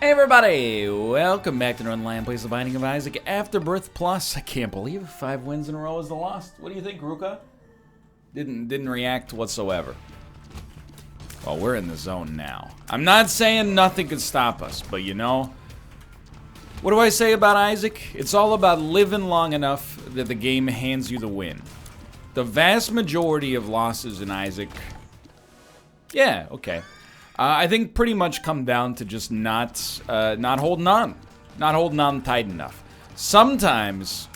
Hey everybody, welcome back to Runland Plays the Binding of Isaac Afterbirth Plus. I can't believe 5 wins in a row is the loss. What do you think, Ruka? Didn't react whatsoever. Well, we're in the zone now. I'm not saying nothing can stop us, but you know, what do I say about Isaac? It's all about living long enough that the game hands you the win. The vast majority of losses in Isaac, yeah, okay. I think pretty much come down to just not holding on. Not holding on tight enough. Sometimes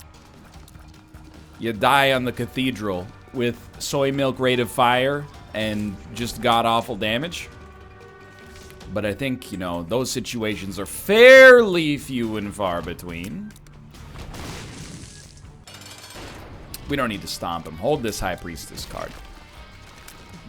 you die on the cathedral with soy milk rate of fire and just god-awful damage. But I think, you know, those situations are fairly few and far between. We don't need to stomp him. Hold this High Priestess card.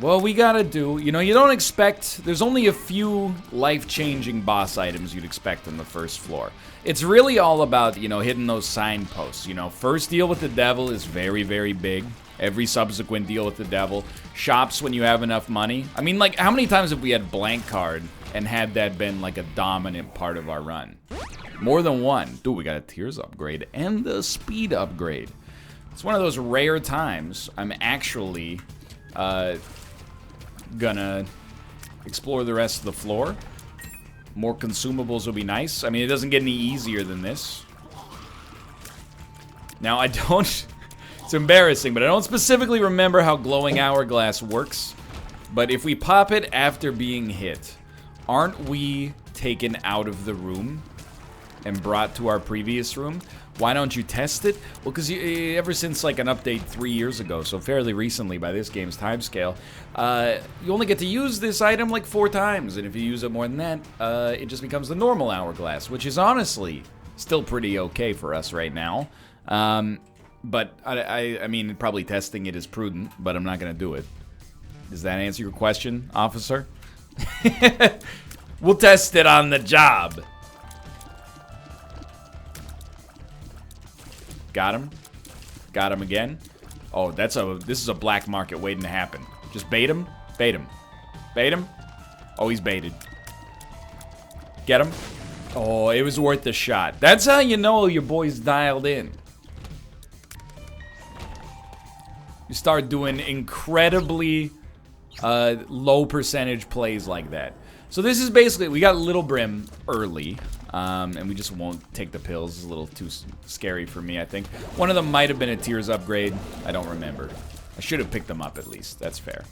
Well, we gotta do, you know, you don't expect, there's only a few life-changing boss items you'd expect on the first floor. It's really all about, you know, hitting those signposts. You know, first deal with the devil is very, very big. Every subsequent deal with the devil. Shops when you have enough money. I mean, like, how many times have we had blank card and had that been, like, a dominant part of our run? More than one. Dude, we got a Tears upgrade and the speed upgrade. It's one of those rare times I'm actually, gonna explore the rest of the floor. More consumables will be nice. I mean, it doesn't get any easier than this. Now, I don't... It's embarrassing, but I don't specifically remember how Glowing Hourglass works. But if we pop it after being hit, aren't we taken out of the room and brought to our previous room? Why don't you test it? Well, because ever since like an update 3 years ago, so fairly recently by this game's timescale, you only get to use this item like 4 times, and if you use it more than that, it just becomes the normal hourglass, which is honestly still pretty okay for us right now. But I mean, probably testing it is prudent, but I'm not gonna do it. Does that answer your question, officer? We'll test it on the job. Got him. Got him again. Oh, this is a black market waiting to happen. Just bait him. Bait him. Bait him. Oh, he's baited. Get him. Oh, it was worth the shot. That's how you know your boy's dialed in. You start doing incredibly low percentage plays like that. So this is basically, we got Little Brim early. And we just won't take the pills. It's a little too scary for me, I think. One of them might have been a Tears upgrade. I don't remember. I should have picked them up at least. That's fair.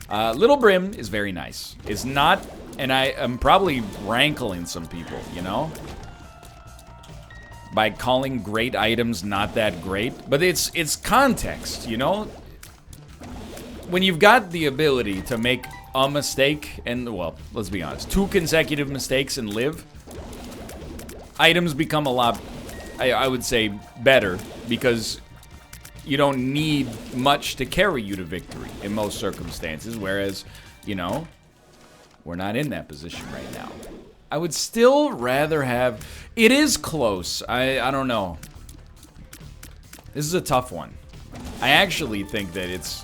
Little Brim is very nice. It's not, and I am probably rankling some people, you know? By calling great items not that great. But it's context, you know? When you've got the ability to make a mistake, and, well, let's be honest, 2 consecutive mistakes and live, items become a lot, I would say, better, because you don't need much to carry you to victory in most circumstances, whereas, you know, we're not in that position right now. I would still rather have, it is close, I don't know. This is a tough one. I actually think that it's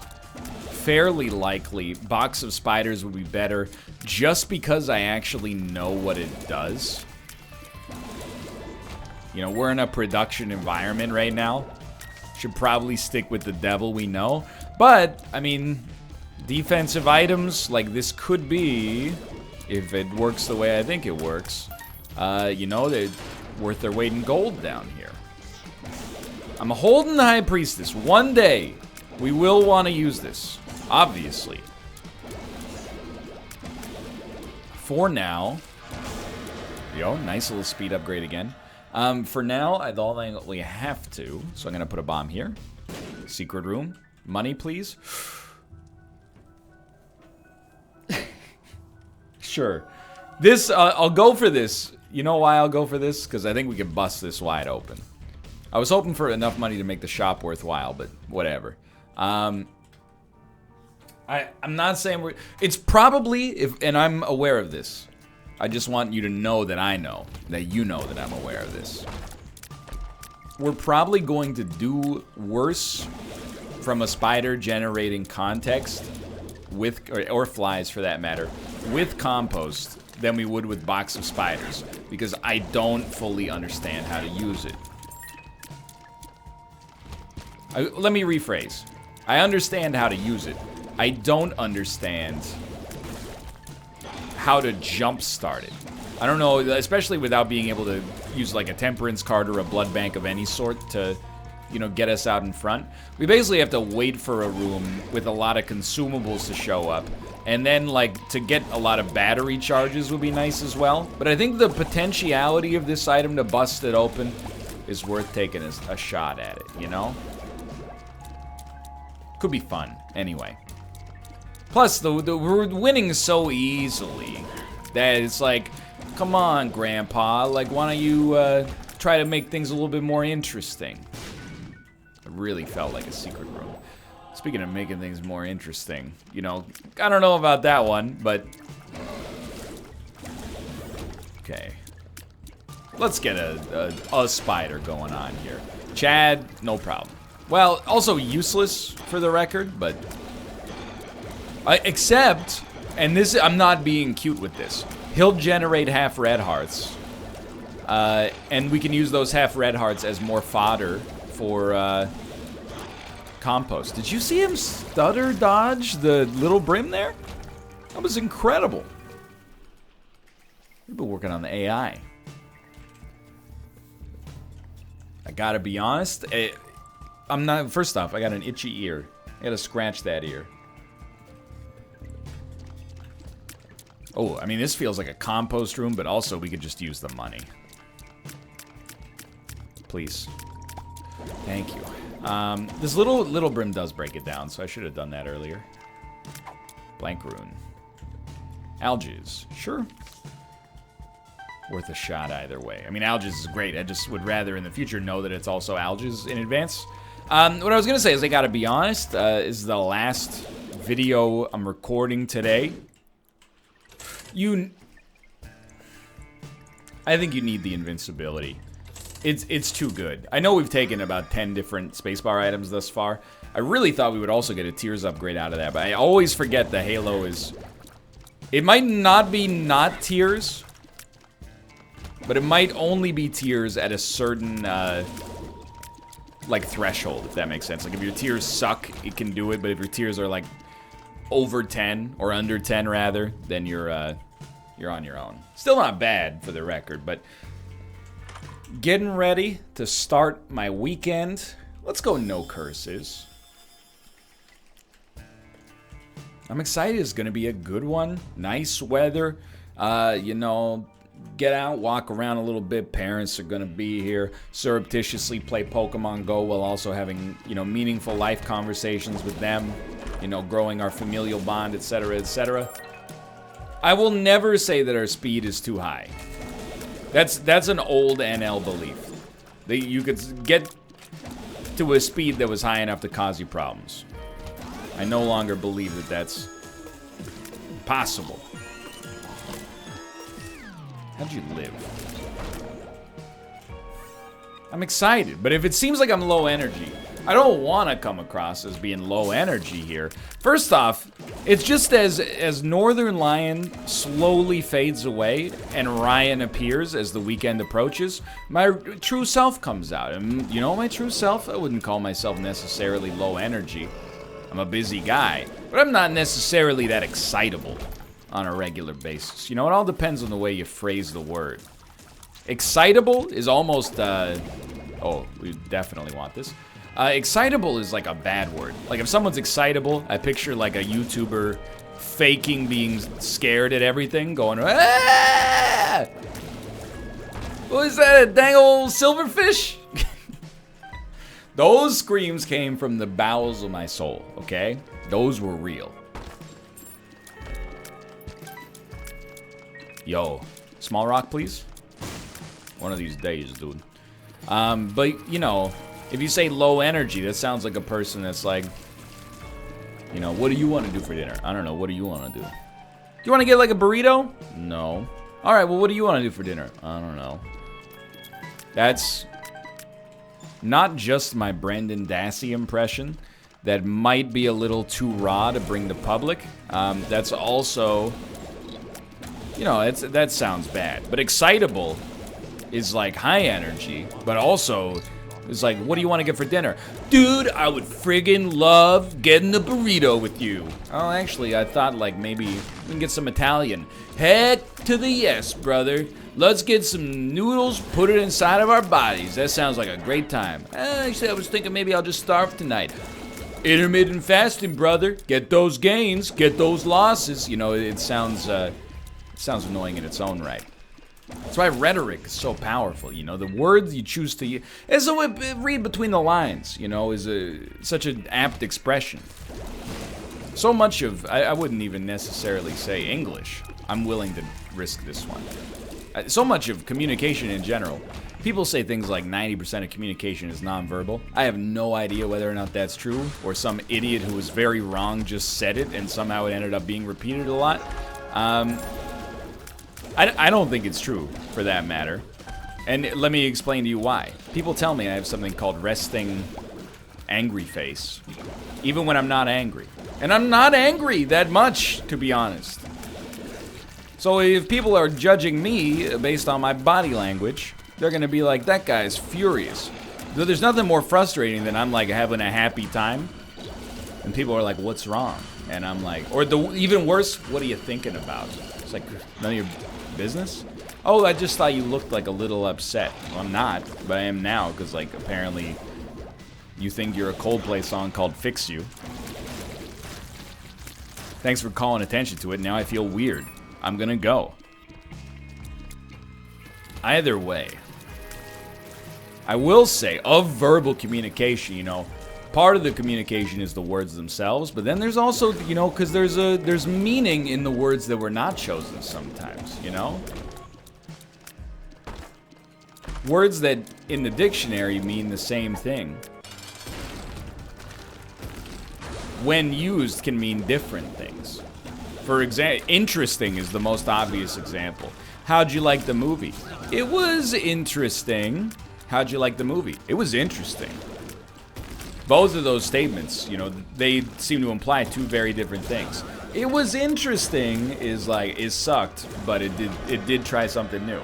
fairly likely Box of Spiders would be better just because I actually know what it does. You know, we're in a production environment right now. Should probably stick with the devil we know. But, I mean, defensive items like this could be, if it works the way I think it works, you know, they're worth their weight in gold down here. I'm holding the High Priestess. One day, we will want to use this. Obviously. For now, yo, nice little speed upgrade again. For now, I don't think we have to, so I'm gonna put a bomb here. Secret room. Money, please. Sure. This, I'll go for this. You know why I'll go for this? Because I think we can bust this wide open. I was hoping for enough money to make the shop worthwhile, but whatever. I'm not saying we're... It's probably, and I'm aware of this. I just want you to know that I know. That you know that I'm aware of this. We're probably going to do worse from a spider generating context with, or flies for that matter, with compost than we would with Box of Spiders, because I don't fully understand how to use it. Let me rephrase. I understand how to use it. I don't understand how to jumpstart it. I don't know, especially without being able to use like a temperance card or a blood bank of any sort to, you know, get us out in front. We basically have to wait for a room with a lot of consumables to show up. And then, like, to get a lot of battery charges would be nice as well. But I think the potentiality of this item to bust it open is worth taking a shot at it, you know? Could be fun, anyway. Plus, we're winning so easily that it's like, come on, Grandpa. Like, why don't you try to make things a little bit more interesting? It really felt like a secret room. Speaking of making things more interesting, you know, I don't know about that one, but... Okay. Let's get a spider going on here. Chad, no problem. Well, also useless for the record, but... except, and this, I'm not being cute with this, he'll generate half red hearts. And we can use those half red hearts as more fodder for compost. Did you see him stutter dodge the little brim there? That was incredible. We've been working on the AI. I gotta be honest, I'm not, first off, I got an itchy ear. I gotta scratch that ear. Oh, I mean, this feels like a compost room, but also we could just use the money. Please. Thank you. This little brim does break it down, so I should have done that earlier. Blank rune. Algaes. Sure. Worth a shot either way. I mean, algaes is great. I just would rather in the future know that it's also algaes in advance. What I was going to say is I got to be honest. This is the last video I'm recording today. I think you need the invincibility. It's too good. I know we've taken about 10 different spacebar items thus far. I really thought we would also get a Tears upgrade out of that, but I always forget the Halo is... It might not be not Tears, but it might only be Tears at a certain, like, threshold, if that makes sense. Like, if your Tears suck, it can do it, but if your Tears are, like, over 10, or under 10, rather, then you're on your own. Still not bad, for the record, but... Getting ready to start my weekend. Let's go no curses. I'm excited. It's going to be a good one. Nice weather. You know, get out, walk around a little bit. Parents are going to be here. Surreptitiously play Pokemon Go while also having, you know, meaningful life conversations with them. You know, growing our familial bond, etc., etc. I will never say that our speed is too high. That's an old NL belief. That you could get to a speed that was high enough to cause you problems. I no longer believe that that's possible. How'd you live? I'm excited, but if it seems like I'm low energy, I don't want to come across as being low energy here. First off, it's just as Northern Lion slowly fades away and Ryan appears as the weekend approaches, my true self comes out. And you know my true self? I wouldn't call myself necessarily low energy. I'm a busy guy, but I'm not necessarily that excitable on a regular basis. You know, it all depends on the way you phrase the word. Excitable is almost, oh, we definitely want this. Excitable is like a bad word. Like if someone's excitable, I picture like a YouTuber faking being scared at everything, going, ah! What is that, a dang old silverfish? Those screams came from the bowels of my soul, okay? Those were real. Yo, small rock, please? One of these days, dude. But, you know, if you say low energy, that sounds like a person that's like, you know, what do you want to do for dinner? I don't know, what do you want to do? Do you want to get like a burrito? No. Alright, well, what do you want to do for dinner? I don't know. That's not just my Brendan Dassey impression. That might be a little too raw to bring to public. That's also You know, that sounds bad. But excitable is like high energy, but also is like, what do you want to get for dinner? Dude, I would friggin' love getting a burrito with you. Oh, actually, I thought like maybe we can get some Italian. Heck to the yes, brother. Let's get some noodles, put it inside of our bodies. That sounds like a great time. Actually, I was thinking maybe I'll just starve tonight. Intermittent fasting, brother. Get those gains, get those losses. You know, it sounds annoying in its own right. That's why rhetoric is so powerful, you know. The words you choose to use, as a read between the lines, you know, is such an apt expression. So much of, I wouldn't even necessarily say English. I'm willing to risk this one. So much of communication in general. People say things like 90% of communication is nonverbal. I have no idea whether or not that's true, or some idiot who was very wrong just said it and somehow it ended up being repeated a lot. I don't think it's true, for that matter. And let me explain to you why. People tell me I have something called resting angry face, even when I'm not angry. And I'm not angry that much, to be honest. So if people are judging me based on my body language, they're gonna be like, that guy's furious. There's nothing more frustrating than I'm like having a happy time, and people are like, what's wrong? And I'm like, or even worse, what are you thinking about? It's like, none of your business? Oh, I just thought you looked like a little upset. Well, I'm not, but I am now, because like apparently you think you're a Coldplay song called Fix You. Thanks for calling attention to it. Now I feel weird. I'm gonna go. Either way, I will say, of verbal communication, you know, part of the communication is the words themselves, but then there's also, you know, because there's meaning in the words that were not chosen sometimes, you know? Words that in the dictionary mean the same thing, when used, can mean different things. For example, interesting is the most obvious example. How'd you like the movie? It was interesting. How'd you like the movie? It was interesting. Both of those statements, you know, they seem to imply two very different things. It was interesting is like, it sucked, but it did try something new.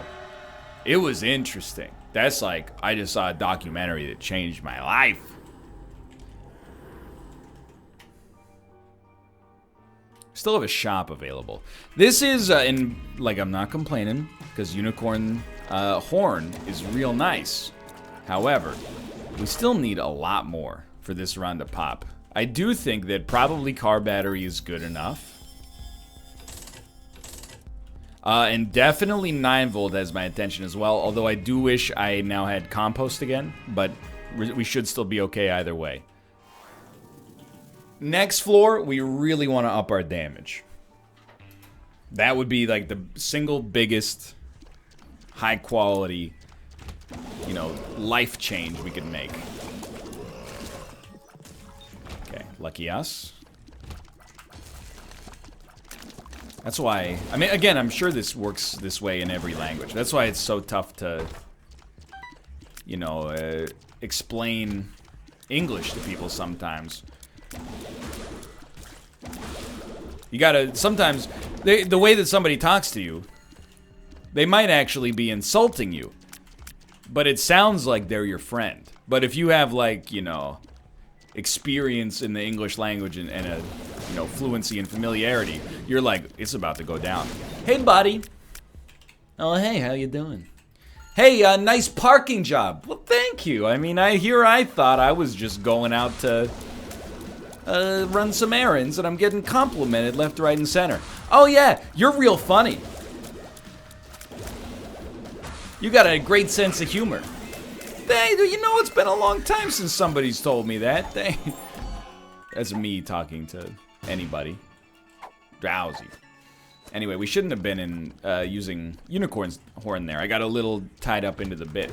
It was interesting. That's like, I just saw a documentary that changed my life. Still have a shop available. This is, I'm not complaining, because Unicorn Horn is real nice. However, we still need a lot more for this run to pop. I do think that probably car battery is good enough. And definitely 9 volt has my attention as well, although I do wish I now had compost again, but we should still be okay either way. Next floor, we really want to up our damage. That would be like the single biggest high quality, you know, life change we could make. Okay, lucky us. That's why, I mean, again, I'm sure this works this way in every language. That's why it's so tough to, you know, explain English to people sometimes. You gotta, sometimes, the way that somebody talks to you, they might actually be insulting you, but it sounds like they're your friend. But if you have, like, you know, experience in the English language and a, you know, fluency and familiarity, you're like, it's about to go down. Hey, buddy. Oh, hey, how you doing? Hey, nice parking job. Well, thank you. I mean, I thought I was just going out to run some errands, and I'm getting complimented left, right, and center. Oh yeah, you're real funny. You got a great sense of humor. Hey, you know, it's been a long time since somebody's told me that. That's me talking to anybody. Drowsy. Anyway, we shouldn't have been in using Unicorn's Horn there. I got a little tied up into the bit.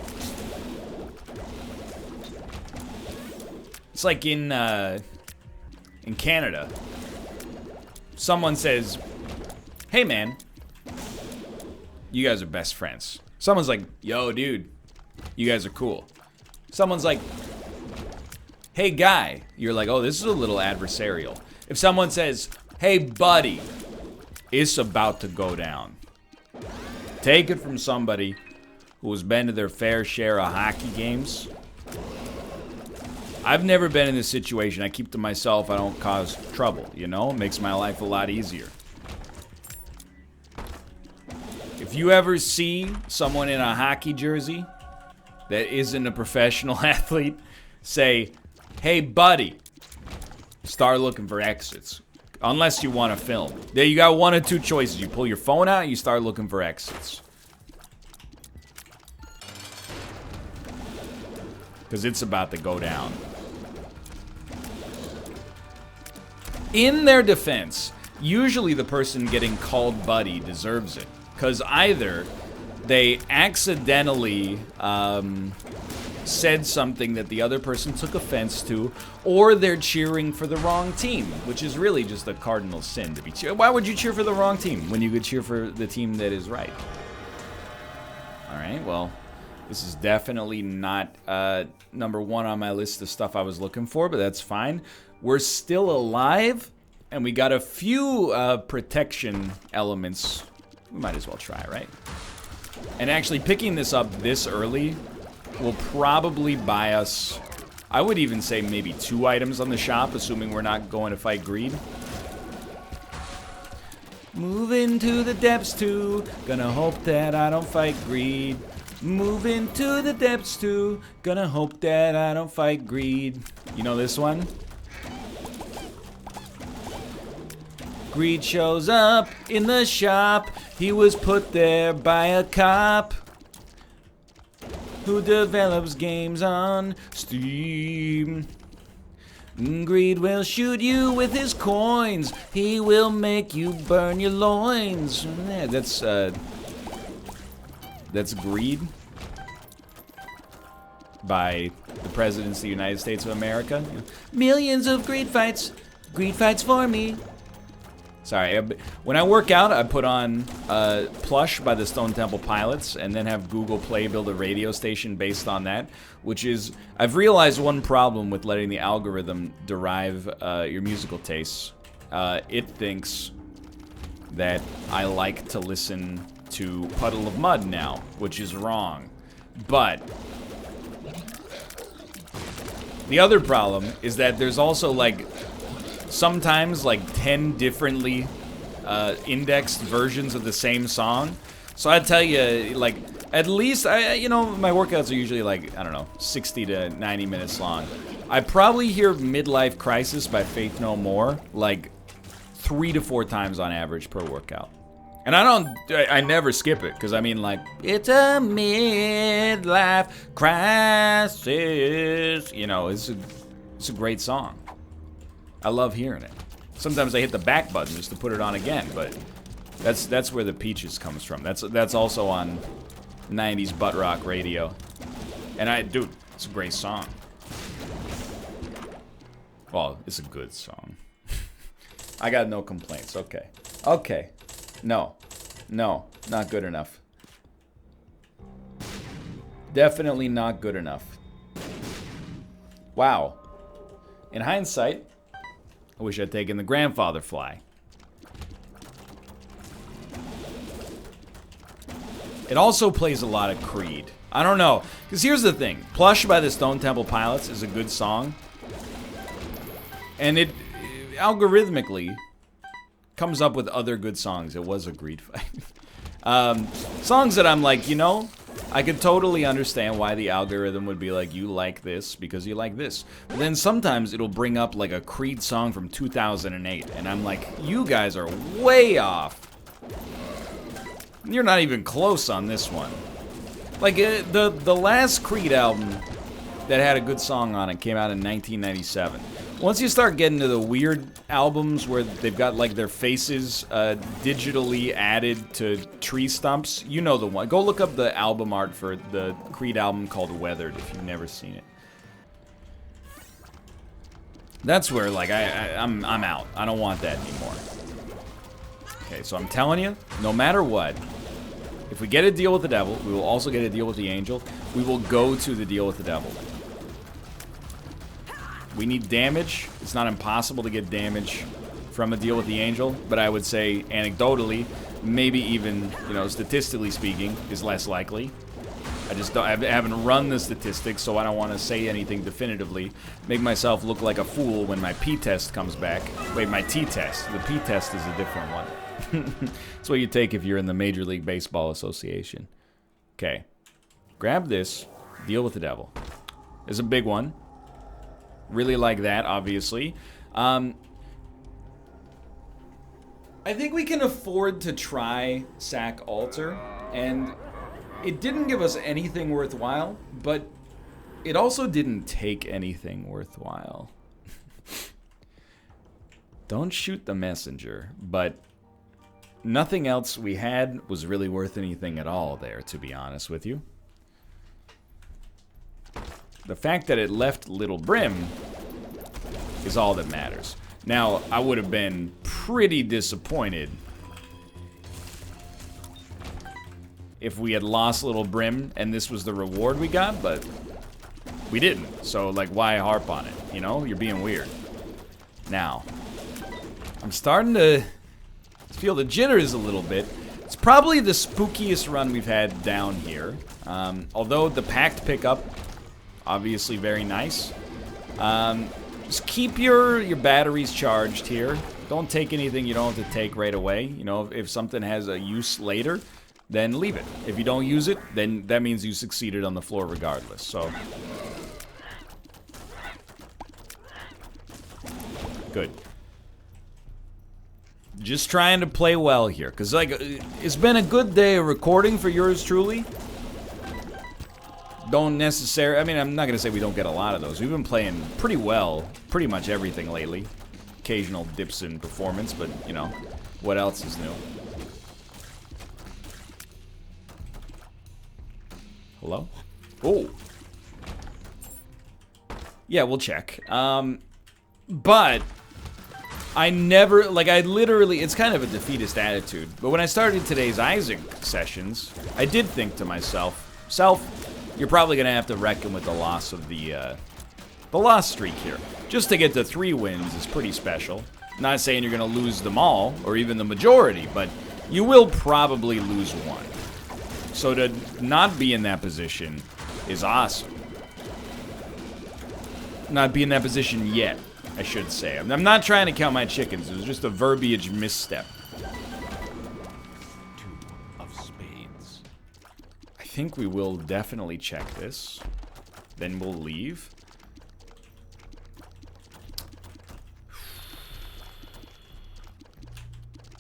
It's like in Canada, someone says, hey man, you guys are best friends. Someone's like, yo dude, you guys are cool. Someone's like, hey guy, you're like, oh, this is a little adversarial. If someone says, hey buddy, it's about to go down. Take it from somebody who has been to their fair share of hockey games. I've never been in this situation. I keep to myself. I don't cause trouble, you know? It makes my life a lot easier. If you ever see someone in a hockey jersey that isn't a professional athlete, say, hey, buddy, start looking for exits. Unless you want to film. There you got one of two choices. You pull your phone out and you start looking for exits. Because it's about to go down. In their defense, usually the person getting called buddy deserves it. Because either they accidentally said something that the other person took offense to, or they're cheering for the wrong team, which is really just a cardinal sin to be cheering. Why would you cheer for the wrong team when you could cheer for the team that is right? Alright, well, this is definitely not number one on my list of stuff I was looking for, but that's fine. We're still alive, and we got a few protection elements. We might as well try, right? And actually, picking this up this early will probably buy us, I would even say maybe 2 items on the shop, assuming we're not going to fight greed. Moving to the depths too, gonna hope that I don't fight greed. Moving to the depths too, gonna hope that I don't fight greed. You know this one? Greed shows up in the shop. He was put there by a cop who develops games on Steam. Greed will shoot you with his coins. He will make you burn your loins. Yeah, that's Greed by the presidents of the United States of America. Millions of greed fights for me. Sorry, when I work out, I put on Plush by the Stone Temple Pilots and then have Google Play build a radio station based on that, which is, I've realized one problem with letting the algorithm derive your musical tastes. It thinks that I like to listen to Puddle of Mud now, which is wrong. But the other problem is that there's also like sometimes like 10 differently indexed versions of the same song. So I tell you, like, at least you know, my workouts are usually like, I don't know, 60 to 90 minutes long. I probably hear Midlife Crisis by Faith No More like 3 to 4 times on average per workout. And I never skip it, because I mean, like, it's a midlife crisis. You know, it's a great song. I love hearing it. Sometimes I hit the back button just to put it on again, but that's where the Peaches comes from. That's also on 90s butt rock radio. And dude, it's a great song. Well, it's a good song. I got no complaints. Okay. Okay. No, not good enough. Definitely not good enough. Wow. In hindsight, I wish I'd taken the grandfather fly. It also plays a lot of Creed. I don't know, because here's the thing. Plush by the Stone Temple Pilots is a good song. And it algorithmically comes up with other good songs. It was a greed fight. Songs that I'm like, you know, I could totally understand why the algorithm would be like, you like this because you like this. But then sometimes it'll bring up like a Creed song from 2008, and I'm like, you guys are way off. You're not even close on this one. Like, the last Creed album that had a good song on it came out in 1997. Once you start getting to the weird albums where they've got like their faces digitally added to tree stumps, you know the one. Go look up the album art for the Creed album called Weathered if you've never seen it. That's where like I'm out. I don't want that anymore. Okay, so I'm telling you, no matter what, if we get a deal with the devil, we will also get a deal with the angel. We will go to the deal with the devil. We need damage. It's not impossible to get damage from a deal with the angel, but I would say, anecdotally, maybe even, you know, statistically speaking, is less likely. I just don't, I haven't run the statistics, so I don't want to say anything definitively. Make myself look like a fool when my P-test comes back. Wait, my T-test. The P-test is a different one. That's what you take if you're in the Major League Baseball Association. Okay. Grab this. Deal with the devil. It's a big one. Really like that, obviously. I think we can afford to try Sack Altar, and it didn't give us anything worthwhile, but it also didn't take anything worthwhile. Don't shoot the messenger, but nothing else we had was really worth anything at all there, to be honest with you. The fact that it left Little Brim is all that matters. Now, I would have been pretty disappointed if we had lost Little Brim and this was the reward we got, but we didn't. So, like, why harp on it? You know, you're being weird. Now, I'm starting to feel the jitters a little bit. It's probably the spookiest run we've had down here. Although the Pact pickup, obviously very nice. Just keep your batteries charged here. Don't take anything you don't have to take right away. You know, if something has a use later, then leave it. If you don't use it, then that means you succeeded on the floor regardless. So, good. Just trying to play well here, because, like, it's been a good day of recording for yours truly. Don't necessarily, I mean, I'm not going to say we don't get a lot of those. We've been playing pretty well, pretty much everything lately. Occasional dips in performance, but, you know, what else is new? Hello? Oh. Yeah, we'll check. But I never, like, I literally, it's kind of a defeatist attitude. But when I started today's Isaac sessions, I did think to myself, you're probably going to have to reckon with the loss of the loss streak here. Just to get to 3 wins is pretty special. Not saying you're going to lose them all, or even the majority, but you will probably lose one. So to not be in that position is awesome. Not be in that position yet, I should say. I'm not trying to count my chickens. It was just a verbiage misstep. 2 of spades. I think we will definitely check this. Then we'll leave.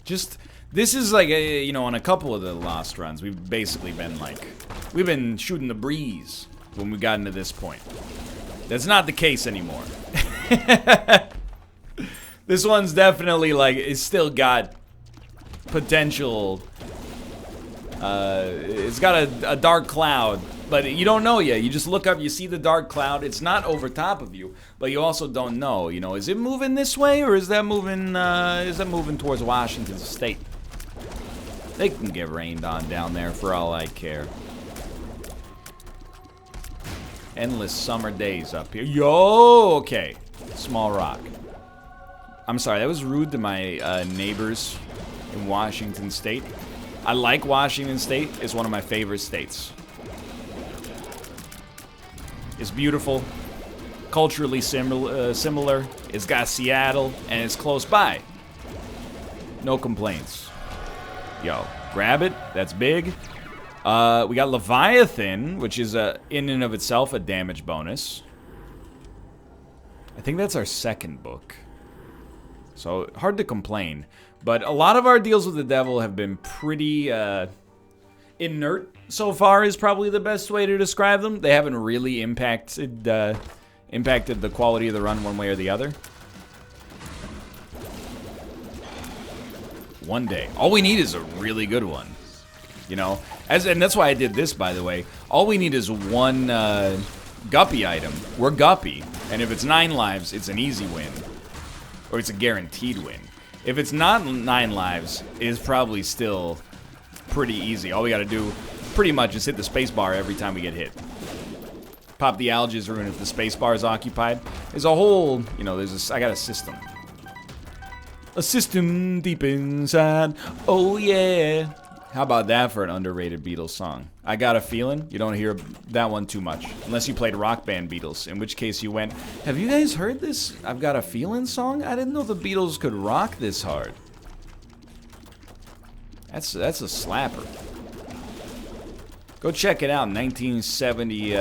Just, this is like, you know, on a couple of the lost runs, we've basically been like, we've been shooting the breeze when we got into this point. That's not the case anymore. This one's definitely like, it's still got potential. It's got a dark cloud, but you don't know yet. You just look up, you see the dark cloud. It's not over top of you, but you also don't know. You know, is it moving this way or is that moving towards Washington State? They can get rained on down there for all I care. Endless summer days up here. Yo, okay. Small rock. I'm sorry, that was rude to my neighbors in Washington State. I like Washington State. It's one of my favorite states. It's beautiful, culturally similar. It's got Seattle, and it's close by. No complaints. Yo, grab it. That's big. We got Leviathan, which is in and of itself a damage bonus. I think that's our second book. So, hard to complain. But a lot of our deals with the devil have been pretty inert so far is probably the best way to describe them. They haven't really impacted the quality of the run one way or the other. One day. All we need is a really good one. You know? And that's why I did this, by the way. All we need is one Guppy item. We're Guppy. And if it's 9 lives, it's an easy win. Or it's a guaranteed win. If it's not 9 lives, it is probably still pretty easy. All we gotta do, pretty much, is hit the spacebar every time we get hit. Pop the Alga's Rune if the spacebar is occupied. There's a whole, you know, I got a system. A system deep inside. Oh yeah. How about that for an underrated Beatles song? I Got a Feeling. You don't hear that one too much. Unless you played Rock Band Beatles, in which case you went, have you guys heard this I've Got a Feeling song? I didn't know the Beatles could rock this hard. That's a slapper. Go check it out. 1970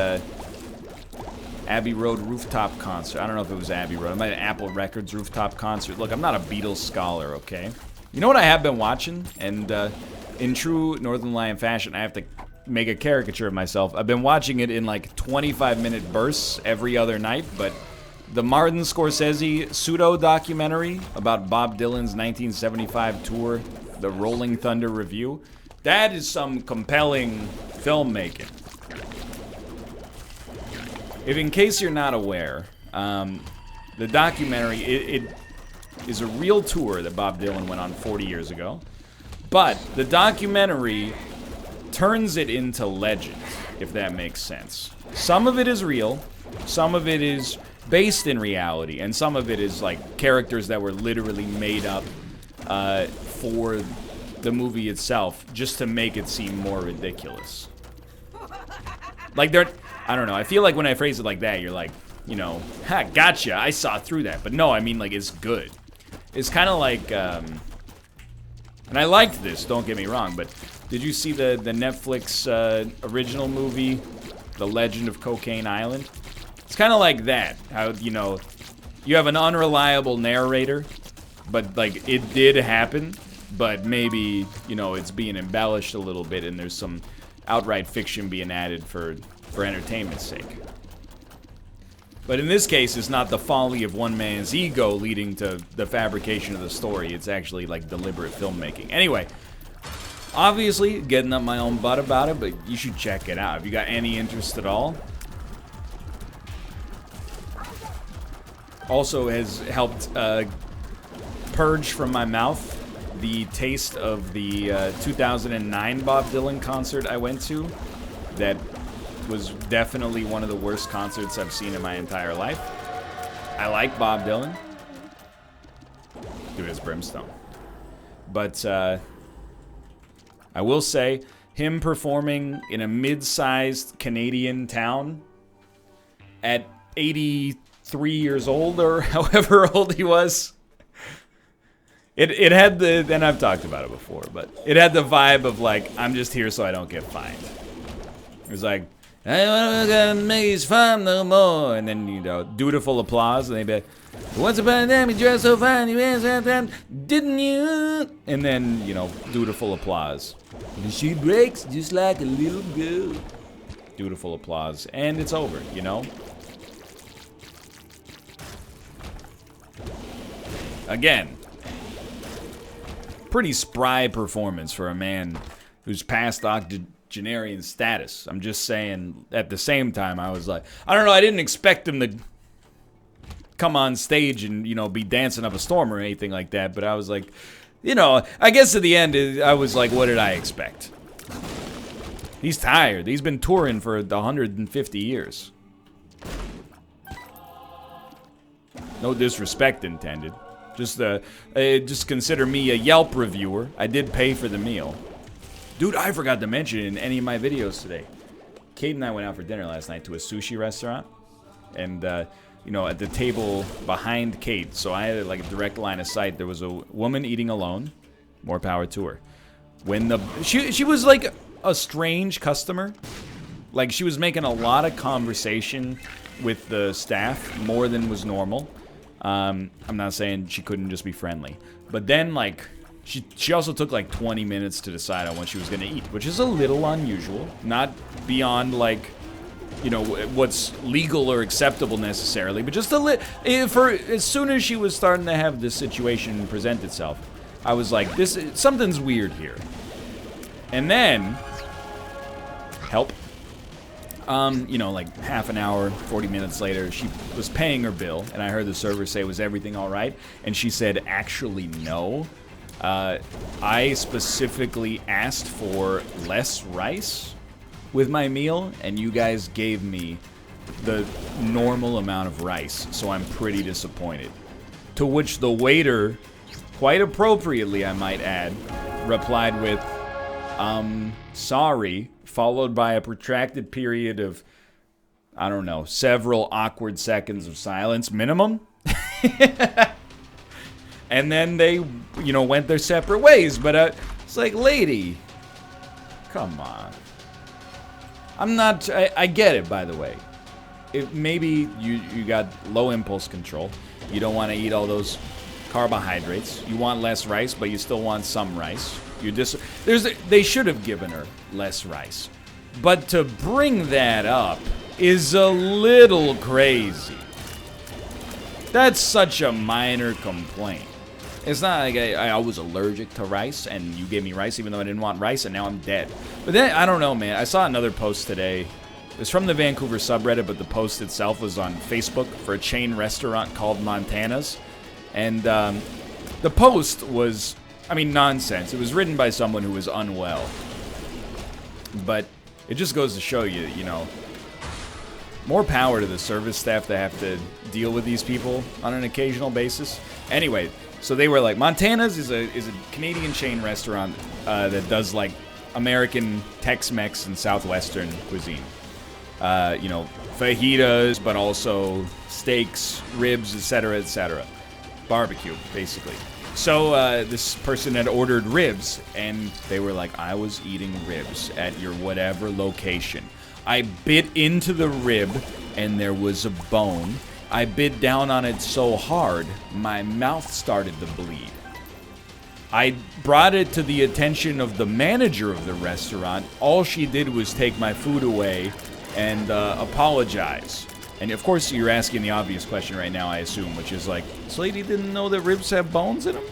Abbey Road rooftop concert. I don't know if it was Abbey Road. It might have been Apple Records rooftop concert. Look, I'm not a Beatles scholar, okay? You know what I have been watching? And in true Northern Lion fashion, I have to make a caricature of myself. I've been watching it in like 25-minute bursts every other night, but the Martin Scorsese pseudo-documentary about Bob Dylan's 1975 tour, the Rolling Thunder Review, that is some compelling filmmaking. If in case you're not aware, the documentary, it is a real tour that Bob Dylan went on 40 years ago. But the documentary turns it into legend, if that makes sense. Some of it is real, some of it is based in reality, and some of it is like characters that were literally made up for the movie itself, just to make it seem more ridiculous. Like I don't know, I feel like when I phrase it like that, you're like, you know, ha, gotcha, I saw through that. But no, I mean, like, it's good. It's kind of like, and I liked this, don't get me wrong, but did you see the Netflix original movie, The Legend of Cocaine Island? It's kind of like that, how, you know, you have an unreliable narrator, but, like, it did happen, but maybe, you know, it's being embellished a little bit and there's some outright fiction being added for entertainment's sake. But in this case, it's not the folly of one man's ego leading to the fabrication of the story. It's actually like deliberate filmmaking. Anyway, obviously getting up my own butt about it, but you should check it out if you got any interest at all. Also has helped purge from my mouth the taste of the 2009 Bob Dylan concert I went to. That was definitely one of the worst concerts I've seen in my entire life. I like Bob Dylan. Dude, it's brimstone. But I will say, him performing in a mid-sized Canadian town at 83 years old, or however old he was, it had the, and I've talked about it before, but it had the vibe of like, I'm just here so I don't get fined. It was like, I don't gonna make fun no more, and then, you know, dutiful applause, and they'd be like, once upon a time you dressed so fine, you asked that time, didn't you? And then, you know, dutiful applause. She breaks just like a little girl. Dutiful applause, and it's over, you know? Again, pretty spry performance for a man who's past octogenarian status. I'm just saying, at the same time, I was like, I don't know, I didn't expect him to come on stage and, you know, be dancing up a storm or anything like that, but I was like, you know, I guess at the end, I was like, what did I expect? He's tired. He's been touring for 150 years. No disrespect intended. Just consider me a Yelp reviewer. I did pay for the meal. Dude, I forgot to mention it in any of my videos today. Kate and I went out for dinner last night to a sushi restaurant. And, you know, at the table behind Kate, so I had like a direct line of sight, there was a woman eating alone. More power to her. When she was like a strange customer. Like, she was making a lot of conversation with the staff, more than was normal. I'm not saying she couldn't just be friendly. But then, like, she also took like 20 minutes to decide on what she was going to eat, which is a little unusual. Not beyond, like, you know, what's legal or acceptable necessarily, but just a little. For as soon as she was starting to have this situation present itself, I was like, something's weird here. And then, help. You know, like half an hour, 40 minutes later, she was paying her bill, and I heard the server say, was everything all right? And she said, actually, no. I specifically asked for less rice with my meal, and you guys gave me the normal amount of rice, so I'm pretty disappointed. To which the waiter quite appropriately, I might add, replied with, sorry, followed by a protracted period of, I don't know, several awkward seconds of silence minimum. And then they, went their separate ways. But it's like, lady, come on. I get it, by the way. Maybe you got low impulse control. You don't want to eat all those carbohydrates. You want less rice, but you still want some rice. They should have given her less rice. But to bring that up is a little crazy. That's such a minor complaint. It's not like I was allergic to rice and you gave me rice even though I didn't want rice and now I'm dead. But then, I don't know, man. I saw another post today. It's from the Vancouver subreddit, but the post itself was on Facebook for a chain restaurant called Montana's. And the post was, nonsense. It was written by someone who was unwell. But it just goes to show you, more power to the service staff that have to deal with these people on an occasional basis. Anyway, so they were like, Montana's is a Canadian chain restaurant that does like American Tex-Mex and Southwestern cuisine. Fajitas, but also steaks, ribs, etc., etc. Barbecue, basically. So this person had ordered ribs, and they were like, I was eating ribs at your whatever location. I bit into the rib, and there was a bone. I bit down on it so hard, my mouth started to bleed. I brought it to the attention of the manager of the restaurant. All she did was take my food away and apologize. And of course, you're asking the obvious question right now, I assume, which is like, this lady didn't know that ribs have bones in them?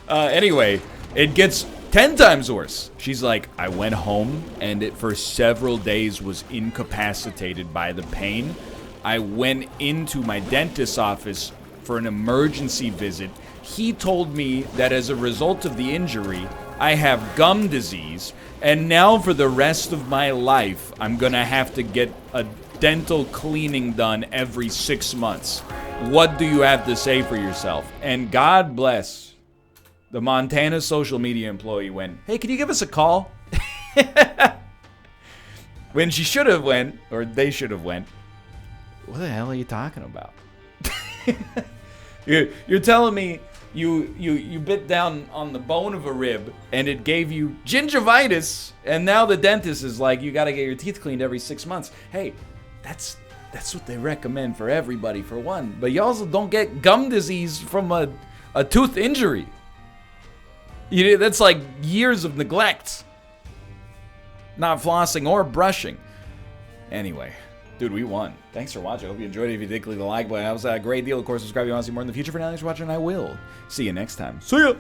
Anyway, it gets 10 times worse. She's like, I went home and it for several days was incapacitated by the pain. I went into my dentist's office for an emergency visit. He told me that as a result of the injury, I have gum disease, and now for the rest of my life, I'm gonna have to get a dental cleaning done every 6 months. What do you have to say for yourself? And God bless. The Montana social media employee went, hey, can you give us a call? When she should have went, or they should have went, what the hell are you talking about? You're telling me you bit down on the bone of a rib and it gave you gingivitis, and now the dentist is like, you gotta get your teeth cleaned every 6 months. Hey, that's what they recommend for everybody, for one. But you also don't get gum disease from a tooth injury. That's like years of neglect. Not flossing or brushing. Anyway, dude, we won. Thanks for watching. I hope you enjoyed it. If you did, click the like button. That was a great deal. Of course, subscribe if you want to see more in the future. For now, thanks for watching, and I will see you next time. See ya!